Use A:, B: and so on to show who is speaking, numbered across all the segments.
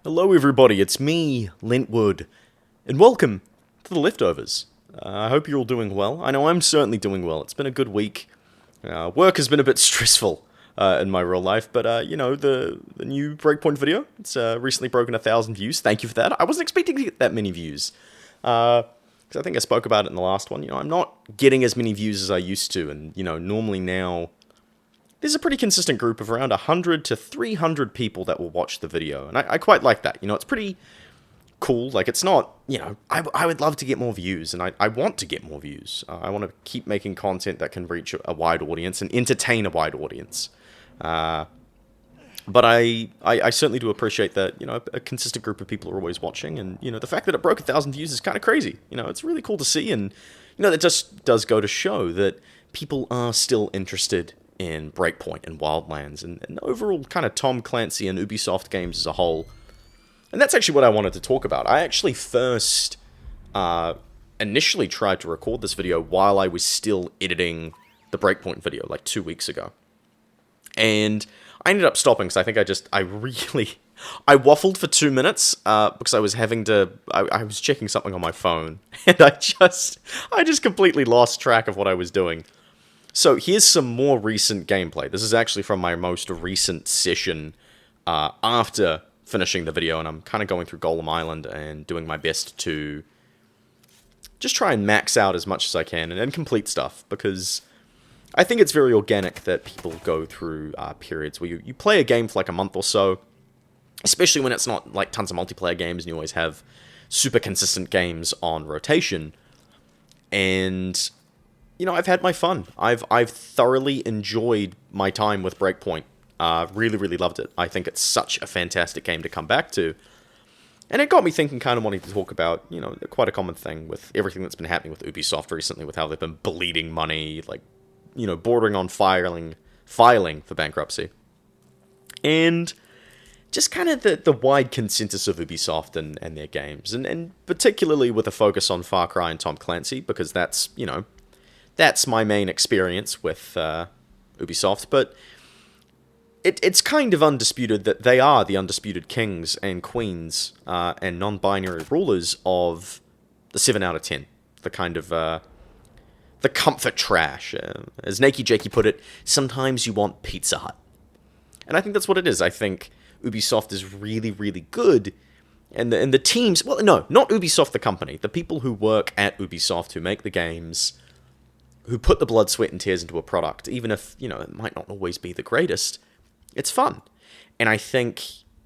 A: Hello everybody, it's me, Lentwood, and welcome to The Leftovers. I hope you're all doing well. I know I'm certainly doing well. It's been a good week. Work has been a bit stressful in my real life, but you know, the new Breakpoint video, it's recently broken 1,000 views. Thank you for that. I wasn't expecting to get that many views. Because I think I spoke about it in the last one. You know, I'm not getting as many views as I used to, and you know, normally now there's a pretty consistent group of around 100 to 300 people that will watch the video, and I quite like that. You know, it's pretty cool. Like, it's not, you know, I would love to get more views, and I want to get more views. I want to keep making content that can reach a wide audience and entertain a wide audience. But I certainly do appreciate that, you know, a consistent group of people are always watching, and, you know, the fact that it broke 1,000 views is kind of crazy. You know, it's really cool to see, and, you know, that just does go to show that people are still interested in Breakpoint and Wildlands, and overall kind of Tom Clancy and Ubisoft games as a whole. And that's actually what I wanted to talk about. I actually first initially tried to record this video while I was still editing the Breakpoint video, like 2 weeks ago. And I ended up stopping, because I think I waffled for 2 minutes, because I was I was checking something on my phone, and I just completely lost track of what I was doing. So here's some more recent gameplay. This is actually from my most recent session after finishing the video, and I'm kind of going through Golem Island and doing my best to just try and max out as much as I can and complete stuff, because I think it's very organic that people go through periods where you play a game for like a month or so, especially when it's not like tons of multiplayer games and you always have super consistent games on rotation. And you know, I've had my fun. I've thoroughly enjoyed my time with Breakpoint. Really, really loved it. I think it's such a fantastic game to come back to. And it got me thinking, kind of wanting to talk about, you know, quite a common thing with everything that's been happening with Ubisoft recently, with how they've been bleeding money, like, you know, bordering on filing for bankruptcy. And just kind of the wide consensus of Ubisoft and their games. And particularly with a focus on Far Cry and Tom Clancy, because that's, you know, that's my main experience with Ubisoft, but it's kind of undisputed that they are the undisputed kings and queens and non-binary rulers of the 7 out of 10. The kind of, the comfort trash. As Nakey Jakey put it, sometimes you want Pizza Hut. And I think that's what it is. I think Ubisoft is really, really good, and the teams, well, no, not Ubisoft the company, the people who work at Ubisoft, who make the games, who put the blood, sweat, and tears into a product, even if, you know, it might not always be the greatest, it's fun. And I think,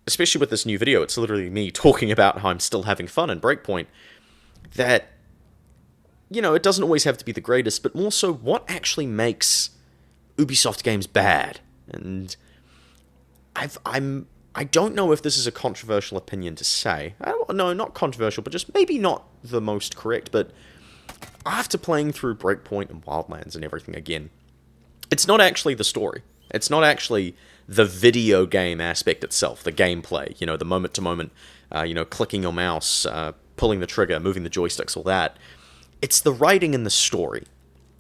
A: especially with this new video, it's literally me talking about how I'm still having fun in Breakpoint, that, you know, it doesn't always have to be the greatest, but more so what actually makes Ubisoft games bad. And I don't know if this is a controversial opinion to say. No, not controversial, but just maybe not the most correct, but after playing through Breakpoint and Wildlands and everything again, it's not actually the story. It's not actually the video game aspect itself, the gameplay, you know, the moment-to-moment, you know, clicking your mouse, pulling the trigger, moving the joysticks, all that. It's the writing and the story.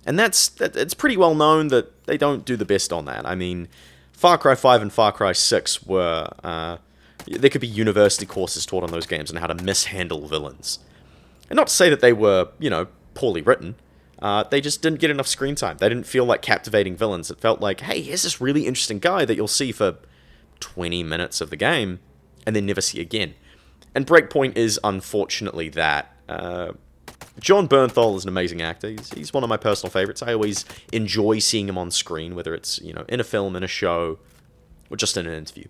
A: And it's pretty well known that they don't do the best on that. I mean, Far Cry 5 and Far Cry 6 were, there could be university courses taught on those games on how to mishandle villains. And not to say that they were, you know, poorly written. They just didn't get enough screen time. They didn't feel like captivating villains. It felt like, hey, here's this really interesting guy that you'll see for 20 minutes of the game, and then never see again. And Breakpoint is unfortunately that. Jon Bernthal is an amazing actor. He's one of my personal favorites. I always enjoy seeing him on screen, whether it's, you know, in a film, in a show, or just in an interview.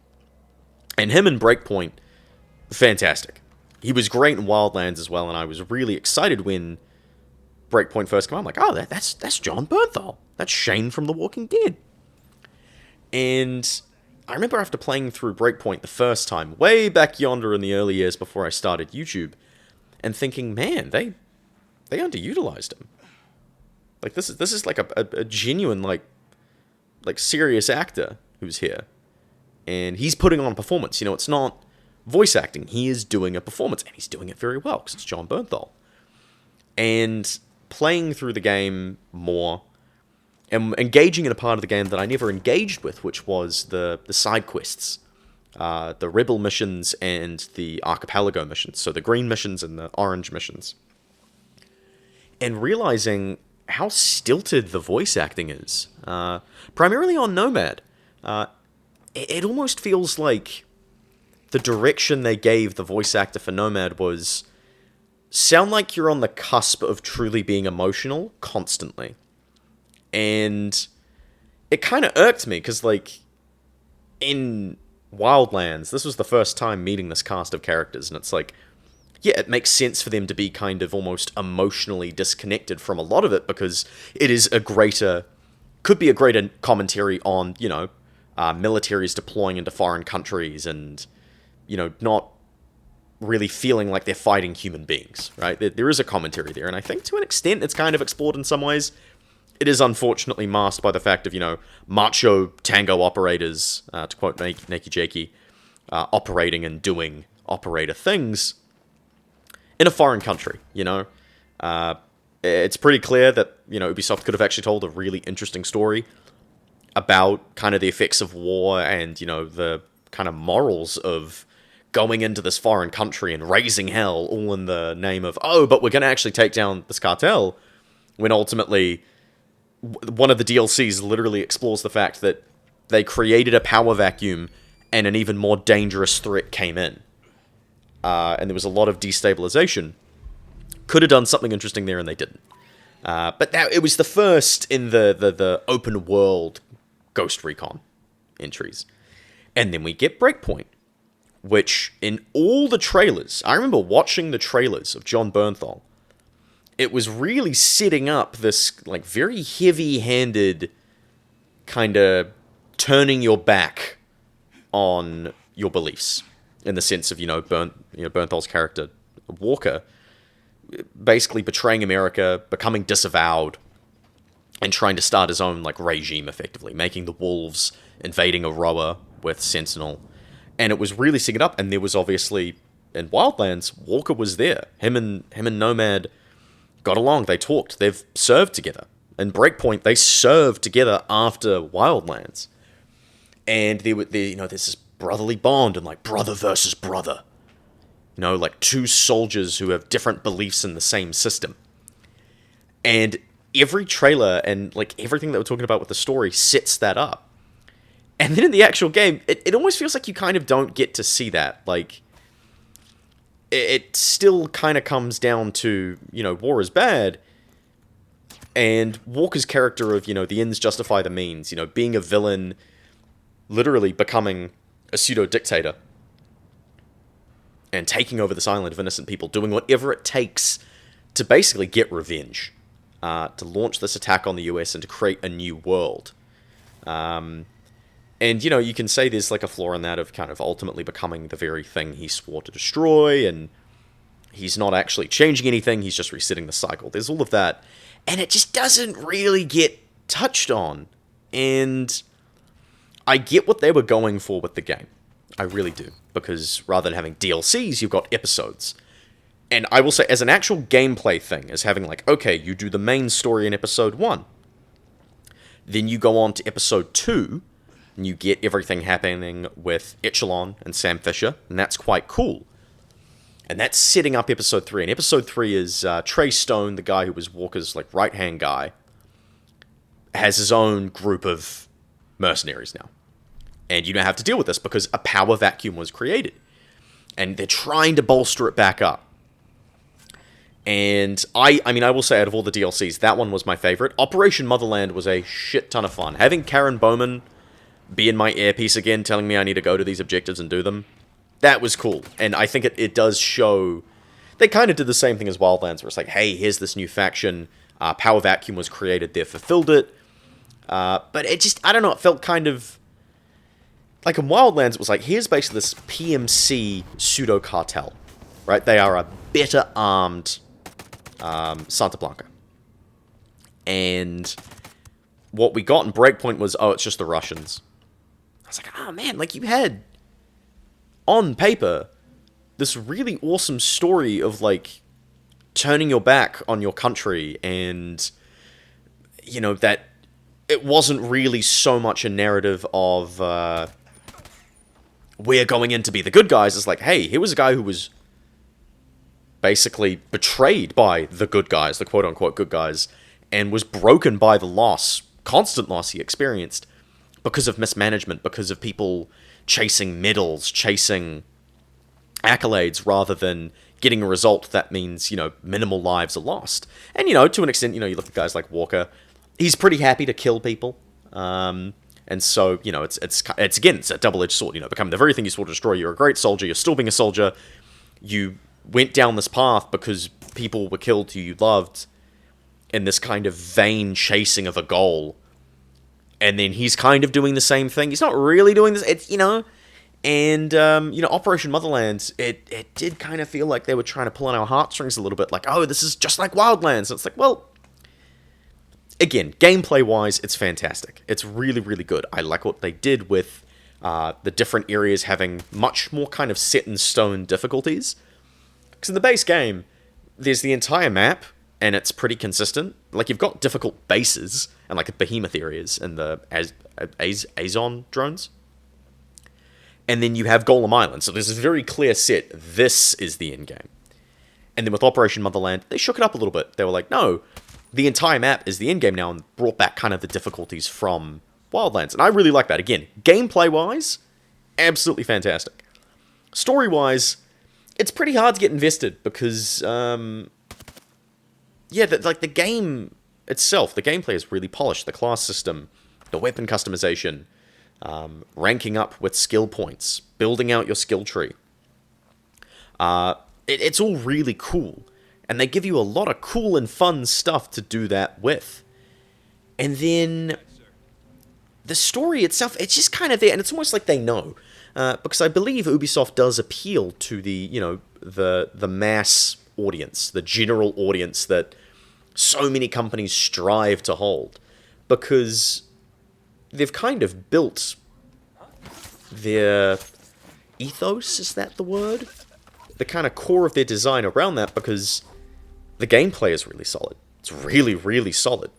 A: And him in Breakpoint, fantastic. He was great in Wildlands as well, and I was really excited when Breakpoint first came out. I'm like, oh, that's Jon Bernthal. That's Shane from The Walking Dead. And I remember after playing through Breakpoint the first time, way back yonder in the early years before I started YouTube, and thinking, man, they underutilized him. Like, this is like a genuine, like serious actor who's here. And he's putting on a performance. You know, it's not voice acting. He is doing a performance, and he's doing it very well, because it's Jon Bernthal. And playing through the game more, and engaging in a part of the game that I never engaged with, which was the side quests. the Rebel missions and the Archipelago missions, so the green missions and the orange missions, and realizing how stilted the voice acting is, primarily on Nomad. It almost feels like the direction they gave the voice actor for Nomad was sound like you're on the cusp of truly being emotional constantly. And it kind of irked me, because, like, in Wildlands, this was the first time meeting this cast of characters, and it's like, yeah, it makes sense for them to be kind of almost emotionally disconnected from a lot of it, because it is could be a greater commentary on, militaries deploying into foreign countries and, not really feeling like they're fighting human beings, right? There is a commentary there, and I think to an extent it's kind of explored in some ways. It is unfortunately masked by the fact of, macho tango operators, to quote Nakey Jakey, operating and doing operator things in a foreign country, It's pretty clear that, Ubisoft could have actually told a really interesting story about kind of the effects of war and, the kind of morals of going into this foreign country and raising hell, all in the name of, oh, but we're going to actually take down this cartel, when ultimately one of the DLCs literally explores the fact that they created a power vacuum and an even more dangerous threat came in. And there was a lot of destabilization. Could have done something interesting there, and they didn't. But it was the first in the open world Ghost Recon entries. And then we get Breakpoint, which in all the trailers, I remember watching the trailers of John Bernthal, it was really setting up this, like, very heavy-handed kind of turning your back on your beliefs, in the sense of, Bernthal's character, Walker, basically betraying America, becoming disavowed, and trying to start his own, like, regime, effectively, making the Wolves, invading Aroa with Sentinel. And it was really setting it up, and there was obviously, in Wildlands, Walker was there. Him and Nomad got along, they talked, they've served together. In Breakpoint, they served together after Wildlands. And there's this brotherly bond, and, like, brother versus brother. Like two soldiers who have different beliefs in the same system. And every trailer and, like, everything that we're talking about with the story sets that up. And then in the actual game, it almost feels like you kind of don't get to see that. Like, it still kind of comes down to, war is bad. And Walker's character of, the ends justify the means. Being a villain, literally becoming a pseudo-dictator. And taking over this island of innocent people, doing whatever it takes to basically get revenge. To launch this attack on the US and to create a new world. And, you can say there's, like, a flaw in that of kind of ultimately becoming the very thing he swore to destroy, and he's not actually changing anything, he's just resetting the cycle. There's all of that, and it just doesn't really get touched on. And I get what they were going for with the game. I really do. Because rather than having DLCs, you've got episodes. And I will say, as an actual gameplay thing, as having, like, okay, you do the main story in episode 1. Then you go on to episode 2, and you get everything happening with Echelon and Sam Fisher, and that's quite cool. And that's setting up episode 3. And episode 3 is Trey Stone, the guy who was Walker's, like, right-hand guy, has his own group of mercenaries now. And you don't have to deal with this because a power vacuum was created. And they're trying to bolster it back up. And I will say, out of all the DLCs, that one was my favorite. Operation Motherland was a shit ton of fun. Having Karen Bowman be in my earpiece again, telling me I need to go to these objectives and do them, that was cool. And I think it does show... They kind of did the same thing as Wildlands, where it's like, hey, here's this new faction, power vacuum was created, they fulfilled it. But it just, I don't know, it felt kind of... Like in Wildlands, it was like, here's basically this PMC pseudo-cartel, right? They are a better armed Santa Blanca. And what we got in Breakpoint was, oh, it's just the Russians. I was like, oh man, like you had, on paper, this really awesome story of, like, turning your back on your country and, that it wasn't really so much a narrative of we're going in to be the good guys. It's like, hey, here was a guy who was basically betrayed by the good guys, the quote-unquote good guys, and was broken by the loss, constant loss he experienced because of mismanagement, because of people chasing medals, chasing accolades, rather than getting a result that means, minimal lives are lost. And, to an extent, you look at guys like Walker, he's pretty happy to kill people. And so, it's again, it's a double-edged sword, becoming the very thing you swore to destroy. You're a great soldier, you're still being a soldier, you went down this path because people were killed who you loved in this kind of vain chasing of a goal. And then he's kind of doing the same thing. He's not really doing this, And, Operation Motherland, it did kind of feel like they were trying to pull on our heartstrings a little bit. Like, oh, this is just like Wildlands. And it's like, well, again, gameplay-wise, it's fantastic. It's really, really good. I like what they did with the different areas having much more kind of set-in-stone difficulties. Because in the base game, there's the entire map, and it's pretty consistent. Like, you've got difficult bases, and like behemoth areas, and the Azon drones. And then you have Golem Island, so there's this very clear set, this is the end game. And then with Operation Motherland, they shook it up a little bit. They were like, no, the entire map is the end game now, and brought back kind of the difficulties from Wildlands. And I really like that. Again, gameplay-wise, absolutely fantastic. Story-wise, it's pretty hard to get invested, because, the game itself, the gameplay is really polished. The class system, the weapon customization, ranking up with skill points, building out your skill tree. It's all really cool. And they give you a lot of cool and fun stuff to do that with. And then the story itself, it's just kind of there, and it's almost like they know. Because I believe Ubisoft does appeal to the mass audience, the general audience that so many companies strive to hold. Because they've kind of built their ethos, is that the word? The kind of core of their design around that, because the gameplay is really solid. It's really, really solid.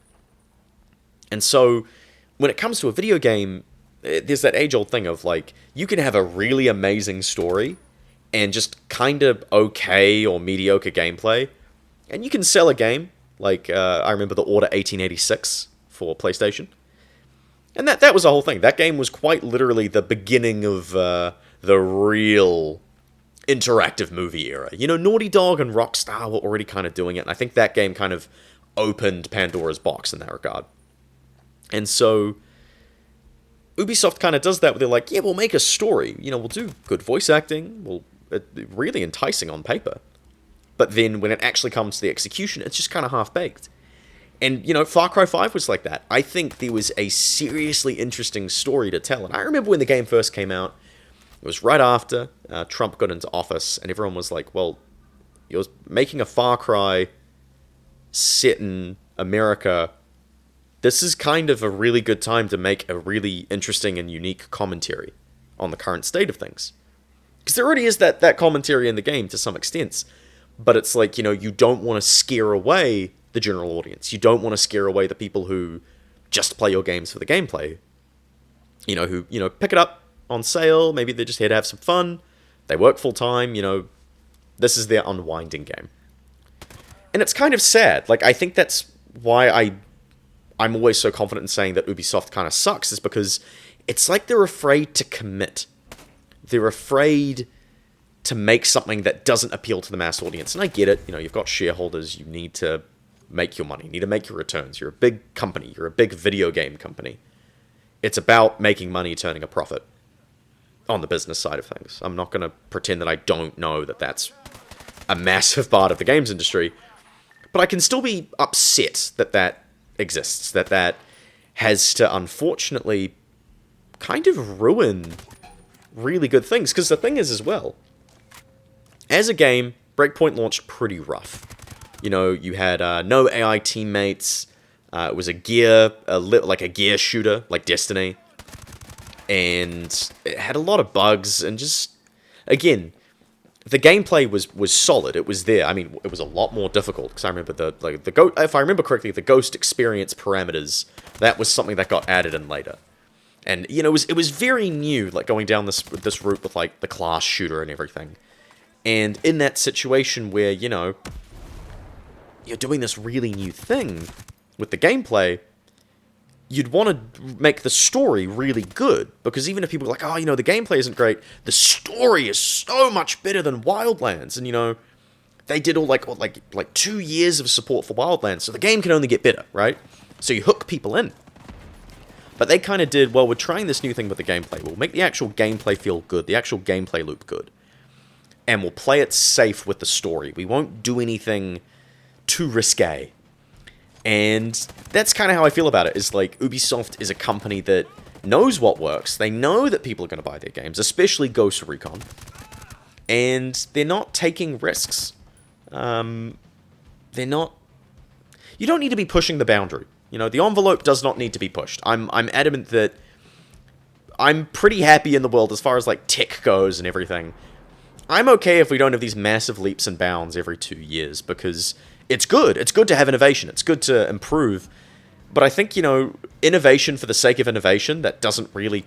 A: And so, when it comes to a video game, there's that age-old thing of, like, you can have a really amazing story and just kind of okay or mediocre gameplay, and you can sell a game. Like, I remember the Order 1886 for PlayStation. And that was the whole thing. That game was quite literally the beginning of the real interactive movie era. Naughty Dog and Rockstar were already kind of doing it, and I think that game kind of opened Pandora's box in that regard. And so, Ubisoft kind of does that, where they're like, yeah, we'll make a story. We'll do good voice acting. Really enticing on paper. But then when it actually comes to the execution, it's just kind of half-baked. And, Far Cry 5 was like that. I think there was a seriously interesting story to tell. And I remember when the game first came out, it was right after Trump got into office, and everyone was like, well, you're making a Far Cry set in America. This is kind of a really good time to make a really interesting and unique commentary on the current state of things. Because there already is that commentary in the game to some extent. But it's like, you don't want to scare away the general audience. You don't want to scare away the people who just play your games for the gameplay. Who, pick it up on sale, maybe they're just here to have some fun, they work full-time, this is their unwinding game. And it's kind of sad. Like, I think that's why I'm always so confident in saying that Ubisoft kind of sucks, is because it's like they're afraid to commit. They're afraid to make something that doesn't appeal to the mass audience. And I get it, you've got shareholders, you need to make your money, you need to make your returns. You're a big company, you're a big video game company. It's about making money, turning a profit on the business side of things. I'm not going to pretend that I don't know that that's a massive part of the games industry, but I can still be upset that exists, that has to, unfortunately, kind of ruin really good things. Because the thing is, as well, as a game, Breakpoint launched pretty rough. You had no AI teammates. It was a gear shooter, like Destiny. And it had a lot of bugs, and just, again, the gameplay was solid. It was there. I mean, it was a lot more difficult, because I remember if I remember correctly, the Ghost experience parameters, that was something that got added in later. And, you know, it was very new, like, going down this route with, like, the class shooter and everything. And in that situation where, you know, you're doing this really new thing with the gameplay, you'd want to make the story really good. Because even if people are like, oh, you know, the gameplay isn't great, the story is so much better than Wildlands. And, you know, they did all, like 2 years of support for Wildlands, so the game can only get better, right? So you hook people in. But they kind of did, well, we're trying this new thing with the gameplay. We'll make the actual gameplay feel good, the actual gameplay loop good. And we'll play it safe with the story. We won't do anything too risque. And that's kind of how I feel about it, is like, Ubisoft is a company that knows what works. They know that people are going to buy their games, especially Ghost Recon. And they're not taking risks. They're not... You don't need to be pushing the boundary. You know, the envelope does not need to be pushed. I'm adamant that I'm pretty happy in the world as far as, like, tech goes and everything. I'm okay if we don't have these massive leaps and bounds every 2 years, because it's good. It's good to have innovation. It's good to improve. But I think, you know, innovation for the sake of innovation that doesn't really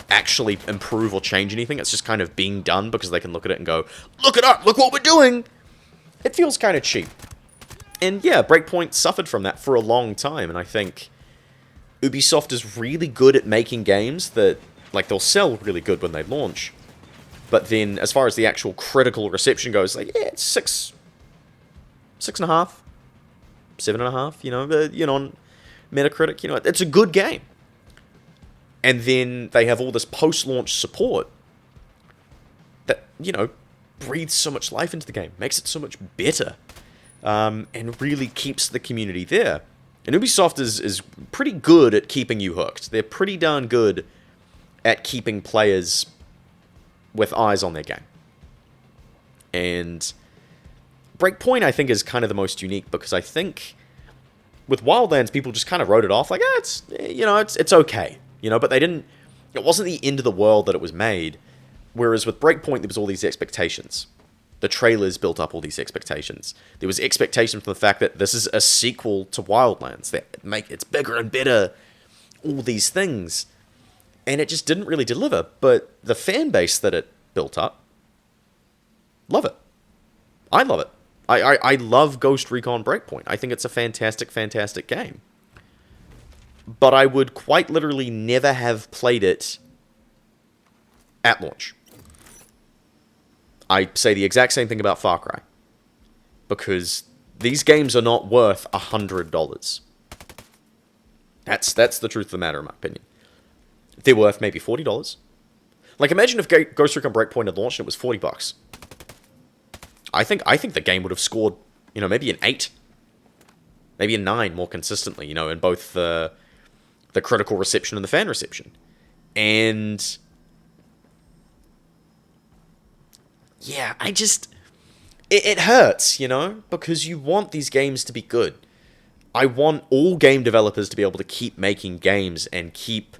A: actually improve or change anything. It's just kind of being done because they can look at it and go, look it up, look what we're doing. It feels kind of cheap. And yeah, Breakpoint suffered from that for a long time, and I think Ubisoft is really good at making games that, like, they'll sell really good when they launch, but then as far as the actual critical reception goes, like, yeah, it's 6.5, 7.5, you know, on Metacritic, you know, it's a good game. And then they have all this post-launch support that, you know, breathes so much life into the game, makes it so much better. And really keeps the community there. And Ubisoft is pretty good at keeping you hooked. They're pretty darn good at keeping players with eyes on their game. And Breakpoint, I think, is kind of the most unique, because I think with Wildlands, people just kind of wrote it off like, it's okay. You know, but they didn't... It wasn't the end of the world that it was made. Whereas with Breakpoint, there was all these expectations. The trailers built up all these expectations. There was expectation from the fact that this is a sequel to Wildlands. That it's bigger and better. All these things. And it just didn't really deliver. But the fan base that it built up, love it. I love it. I love Ghost Recon Breakpoint. I think it's a fantastic, fantastic game. But I would quite literally never have played it at launch. I say the exact same thing about Far Cry. Because these games are not worth $100. That's the truth of the matter, in my opinion. They're worth maybe $40. Like, imagine if Ghost Recon Breakpoint had launched and it was $40. I think the game would have scored, you know, maybe an 8. Maybe a 9 more consistently, you know, in both the critical reception and the fan reception. And... yeah, it hurts, you know, because you want these games to be good. I want all game developers to be able to keep making games and keep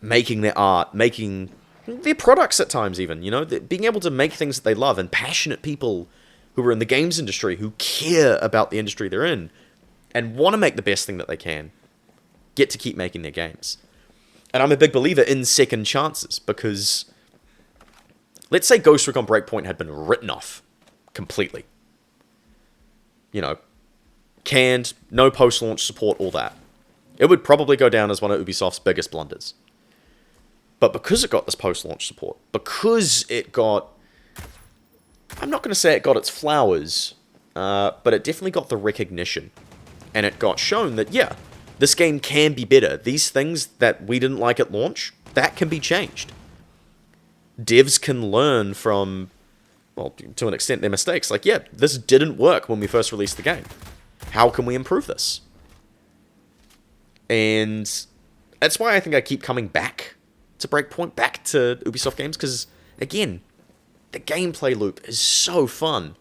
A: making their art, making their products at times even, you know, being able to make things that they love, and passionate people who are in the games industry who care about the industry they're in and want to make the best thing that they can get to keep making their games. And I'm a big believer in second chances, because... let's say Ghost Recon Breakpoint had been written off completely. You know, canned, no post-launch support, all that. It would probably go down as one of Ubisoft's biggest blunders. But because it got this post-launch support, because it got... I'm not going to say it got its flowers, but it definitely got the recognition. And it got shown that, yeah, this game can be better. These things that we didn't like at launch, that can be changed. Devs can learn from, well, to an extent, their mistakes. Like, yeah, this didn't work when we first released the game. How can we improve this? And that's why I think I keep coming back to Breakpoint, back to Ubisoft games, because, again, the gameplay loop is so fun.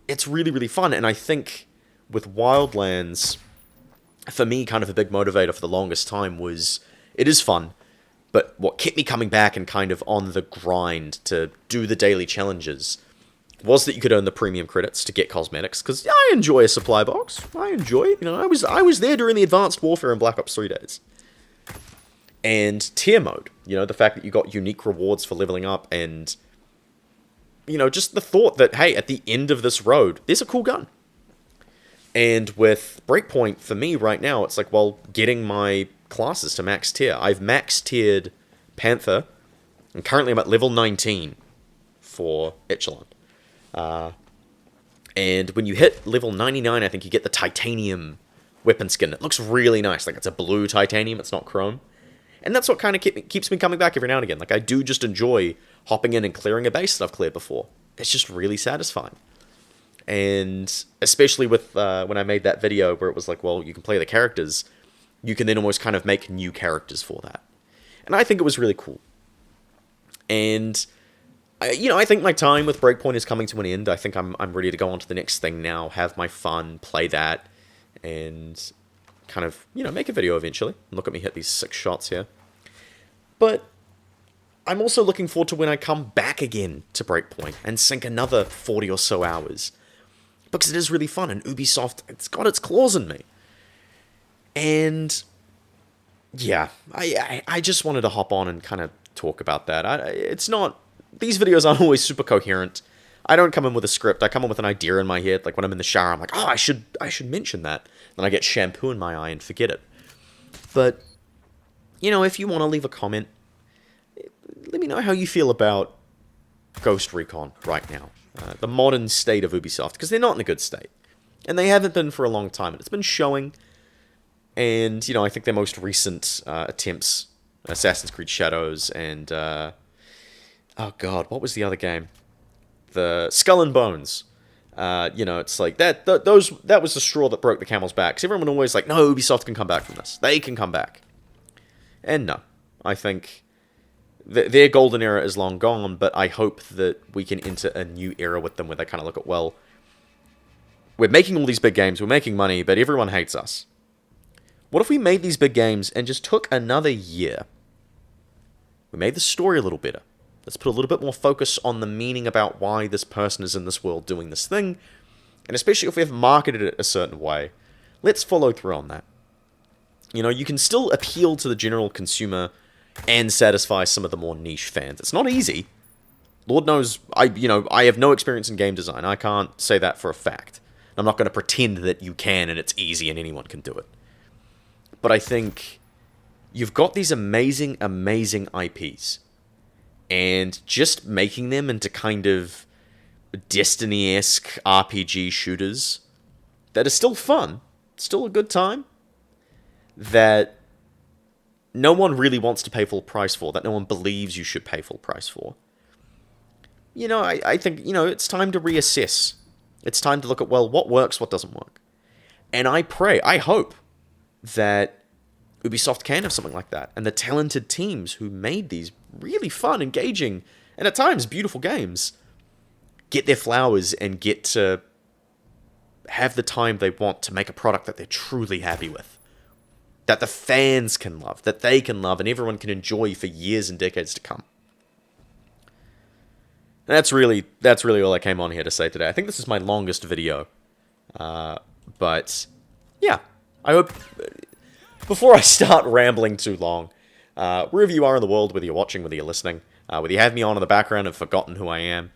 A: It's really, really fun, and I think with Wildlands, for me, kind of a big motivator for the longest time was, it is fun. But what kept me coming back and kind of on the grind to do the daily challenges was that you could earn the premium credits to get cosmetics, because I enjoy a supply box. I enjoy it. You know, I was there during the Advanced Warfare and Black Ops 3 days. And tier mode, the fact that you got unique rewards for leveling up, and, just the thought that, hey, at the end of this road, there's a cool gun. And with Breakpoint, for me right now, it's like, well, getting my classes to max tier. I've max tiered Panther, and currently I'm at level 19 for Echelon. And when you hit level 99, I think you get the titanium weapon skin. It looks really nice. Like, it's a blue titanium, it's not chrome. And that's what kind of keeps me coming back every now and again. Like, I do just enjoy hopping in and clearing a base that I've cleared before. It's just really satisfying. And especially with when I made that video where it was like, well, you can play the characters, you can then almost kind of make new characters for that. And I think it was really cool. And, I think my time with Breakpoint is coming to an end. I think I'm ready to go on to the next thing now, have my fun, play that, and kind of, make a video eventually. Look at me hit these 6 shots here. But I'm also looking forward to when I come back again to Breakpoint and sink another 40 or so hours. Because it is really fun, and Ubisoft, it's got its claws in me. And, yeah, I just wanted to hop on and kind of talk about that. It's not, these videos aren't always super coherent. I don't come in with a script, I come in with an idea in my head. Like, when I'm in the shower, I'm like, oh, I should mention that. Then I get shampoo in my eye and forget it. But, if you want to leave a comment, let me know how you feel about Ghost Recon right now. The modern state of Ubisoft, because they're not in a good state. And they haven't been for a long time, and it's been showing. And, I think their most recent attempts, Assassin's Creed Shadows, and, oh god, what was the other game? The Skull and Bones. It's like, that was the straw that broke the camel's back. Because everyone always like, no, Ubisoft can come back from this. They can come back. And no, I think their golden era is long gone, but I hope that we can enter a new era with them where they kind of look at, well, we're making all these big games, we're making money, but everyone hates us. What if we made these big games and just took another year? We made the story a little better. Let's put a little bit more focus on the meaning about why this person is in this world doing this thing, and especially if we have marketed it a certain way, let's follow through on that. You can still appeal to the general consumer and satisfy some of the more niche fans. It's not easy. Lord knows, I have no experience in game design. I can't say that for a fact. I'm not going to pretend that you can and it's easy and anyone can do it. But I think you've got these amazing, amazing IPs. And just making them into kind of Destiny-esque RPG shooters that are still fun, still a good time, that no one really wants to pay full price for, that no one believes you should pay full price for. I think, it's time to reassess. It's time to look at, well, what works, what doesn't work. And I hope that Ubisoft can have something like that, and the talented teams who made these really fun, engaging, and at times beautiful games get their flowers and get to have the time they want to make a product that they're truly happy with. That the fans can love, that they can love, and everyone can enjoy for years and decades to come. And that's really all I came on here to say today. I think this is my longest video. But, yeah. I hope, before I start rambling too long, wherever you are in the world, whether you're watching, whether you're listening, whether you have me on in the background and forgotten who I am,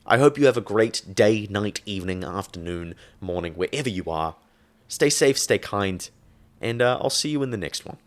A: I hope you have a great day, night, evening, afternoon, morning, wherever you are. Stay safe, stay kind, and I'll see you in the next one.